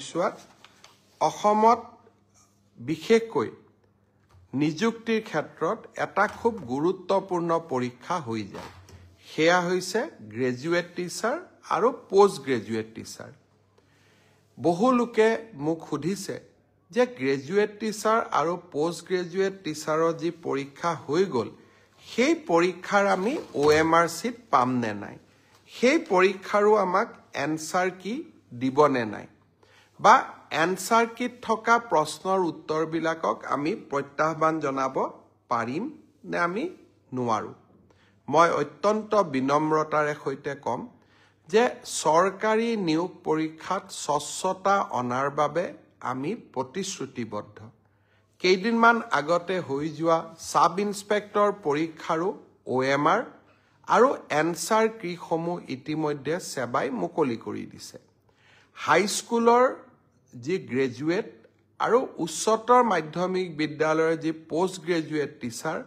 সময়ছোৱাত অসমত বিশেষকৈ নিযুক্তিৰ ক্ষেত্ৰত এটা খুব গুৰুত্বপূৰ্ণ পৰীক্ষা হৈ যায় সেয়া হৈছে গ্ৰেজুৱেট টিচাৰ আৰু পোষ্ট গ্ৰেজুৱেট টিচাৰ বহু লোকে মোক সুধিছে যে গ্ৰেজুৱেট টিচাৰ আৰু পোষ্ট গ্ৰেজুৱেট টিচাৰৰ যি পৰীক্ষা হৈ গ'ল সেই পৰীক্ষাৰ আমি OMR চিট পাম নে নাই সেই পৰীক্ষাৰো আমাক এনসাৰ কি দিব নে নাই বা এনসাৰ কিট থকা প্ৰশ্নৰ উত্তৰবিলাকক আমি প্ৰত্যাহ্বান জনাব পাৰিম নে আমি নোৱাৰো মই অত্যন্ত বিনম্ৰতাৰে সৈতে কম যে চৰকাৰী নিয়োগ পৰীক্ষাত স্বচ্ছতা অনাৰ বাবে আমি প্ৰতিশ্ৰুতিবদ্ধ কেইদিনমান আগতে হৈ যোৱা সাব ইন্সপেক্টৰ পৰীক্ষাৰো OMR আৰু এনসাৰ কিসমূহ ইতিমধ্যে সেৱাই মুকলি কৰি দিছে হাই স্কুলৰ যি গ্ৰেজুৱেট আৰু উচ্চতৰ মাধ্যমিক বিদ্যালয়ৰ যি পোষ্ট গ্ৰেজুৱেট টিচাৰ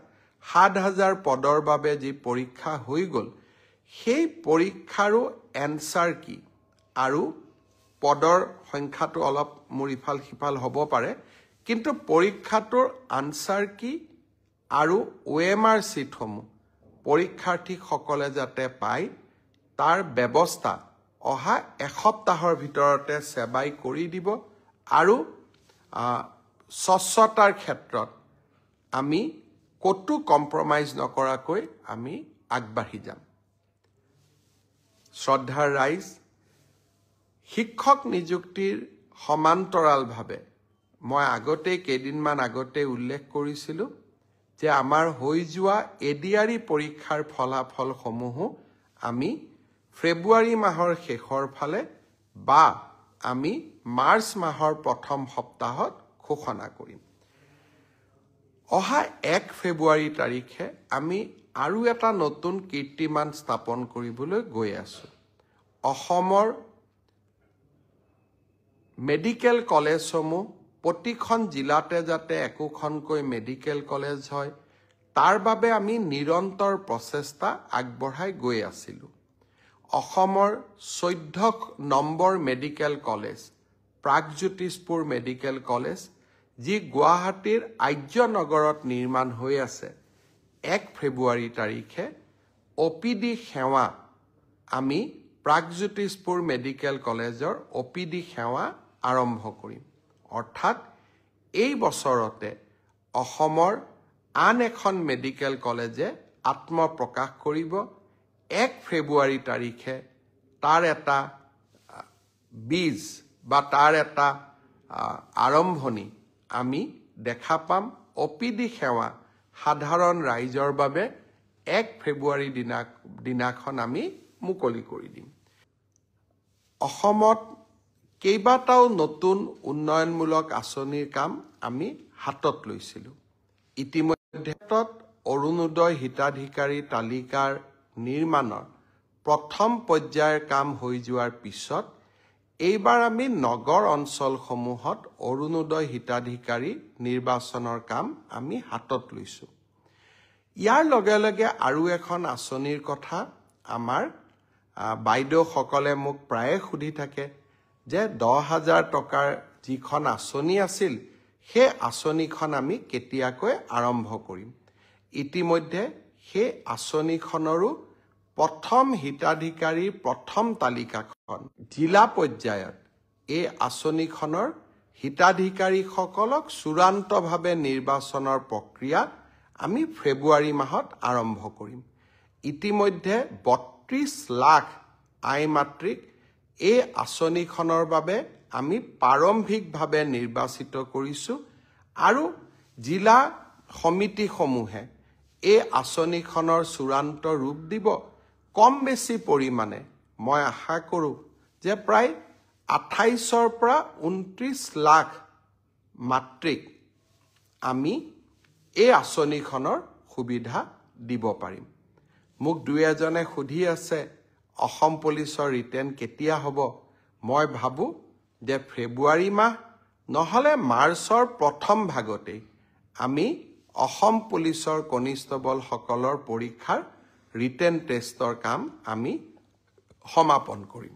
৭,০০০ পদৰ বাবে যি পৰীক্ষা হৈ গ'ল সেই পৰীক্ষাৰো এনসাৰ কি আৰু পদৰ সংখ্যাটো অলপ মুৰিফাল সিফাল হ'ব পাৰে কিন্তু পৰীক্ষাটোৰ আনসাৰ কি আৰু OMR চিটসমূহ পৰীক্ষাৰ্থীসকলে যাতে পায় তাৰ ব্যৱস্থা অহা এসপ্তাহৰ ভিতৰতে সেৱাই কৰি দিব আৰু স্বচ্ছতাৰ ক্ষেত্ৰত আমি কতো কম্প্ৰমাইজ নকৰাকৈ আমি আগবাঢ়ি যাম শ্ৰদ্ধাৰ ৰাইজ শিক্ষক নিযুক্তিৰ সমান্তৰালভাৱে মই আগতে কেইদিনমান আগতে উল্লেখ কৰিছিলোঁ যে আমাৰ হৈ যোৱা এডিআৰই পৰীক্ষাৰ ফলাফলসমূহো আমি ফেব্ৰুৱাৰী মাহৰ শেষৰ ফালে বা আমি মাৰ্চ মাহৰ প্ৰথম সপ্তাহত ঘোষণা কৰিম অহা 1 ফেব্ৰুৱাৰী তাৰিখে আমি আৰু এটা নতুন কীৰ্তিমান স্থাপন কৰিবলৈ গৈ আছো অসমৰ মেডিকেল কলেজসমূহ প্ৰতিখন জিলাতে যাতে একোখনকৈ মেডিকেল কলেজ হয় তাৰ বাবে আমি নিৰন্তৰ প্ৰচেষ্টা আগবঢ়াই গৈ আছিলোঁ অসমৰ 14 number medical college Pragjyotishpur medical college যি গুৱাহাটীৰ আৰ্যনগৰত নিৰ্মাণ হৈ আছে 1 ফেব্ৰুৱাৰী তাৰিখে OPD সেৱা আমি প্ৰাগজ্যোতিষপুৰ মেডিকেল কলেজৰ OPD সেৱা আৰম্ভ কৰিম অৰ্থাৎ এই বছৰতে অসমৰ আন এখন মেডিকেল কলেজে আত্মপ্ৰকাশ কৰিব 1 ফেব্ৰুৱাৰী তাৰিখে তাৰ এটা বীজ বা তাৰ এটা আৰম্ভণি আমি দেখা পাম OPD সেৱা সাধাৰণ ৰাইজৰ বাবে 1 ফেব্ৰুৱাৰী দিনাখন আমি মুকলি কৰি দিম অসমত কেইবাটাও নতুন উন্নয়নমূলক আঁচনিৰ কাম আমি হাতত লৈছিলোঁ ইতিমধ্যে অৰুণোদয় হিতাধিকাৰী তালিকাৰ নিৰ্মাণৰ প্ৰথম পৰ্যায়ৰ কাম হৈ যোৱাৰ পিছত এইবাৰ আমি নগৰ অঞ্চলসমূহত অৰুণোদয় হিতাধিকাৰী নিৰ্বাচনৰ কাম আমি হাতত লৈছোঁ ইয়াৰ লগে লগে আৰু এখন আঁচনিৰ কথা আমাৰ বাইদেউসকলে মোক প্ৰায়ে সুধি থাকে যে 10,000 টকাৰ যিখন আঁচনি আছিল সেই আঁচনিখন আমি কেতিয়াকৈ আৰম্ভ কৰিম ইতিমধ্যে সেই আঁচনিখনৰো প্ৰথম হিতাধিকাৰীৰ প্ৰথম তালিকাখন জিলা পৰ্যায়ত এই আঁচনিখনৰ হিতাধিকাৰীসকলক চূড়ান্তভাৱে নিৰ্বাচনৰ প্ৰক্ৰিয়া আমি ফেব্ৰুৱাৰী মাহত আৰম্ভ কৰিম ইতিমধ্যে 32 লাখ আই মাতৃক এই আঁচনিখনৰ বাবে আমি প্ৰাৰম্ভিকভাৱে নিৰ্বাচিত কৰিছোঁ আৰু জিলা সমিতিসমূহে এই আঁচনিখনৰ চূড়ান্ত ৰূপ দিব কম বেছি পৰিমাণে মই আশা কৰোঁ যে প্ৰায় 28ৰ পৰা 29 লাখ মাতৃক আমি এই আঁচনিখনৰ সুবিধা দিব পাৰিম মোক দুই এজনে সুধি আছে অসম পুলিচৰ ৰিটেন কেতিয়া হ'ব মই ভাবো যে ফেব্ৰুৱাৰী মাহ নহলে মাৰ্চৰ প্ৰথম ভাগতে আমি অসম পুলিচৰ কনিষ্টবল সকলৰ পৰীক্ষাৰ ৰিটেন টেষ্টৰ কাম আমি সমাপন কৰিম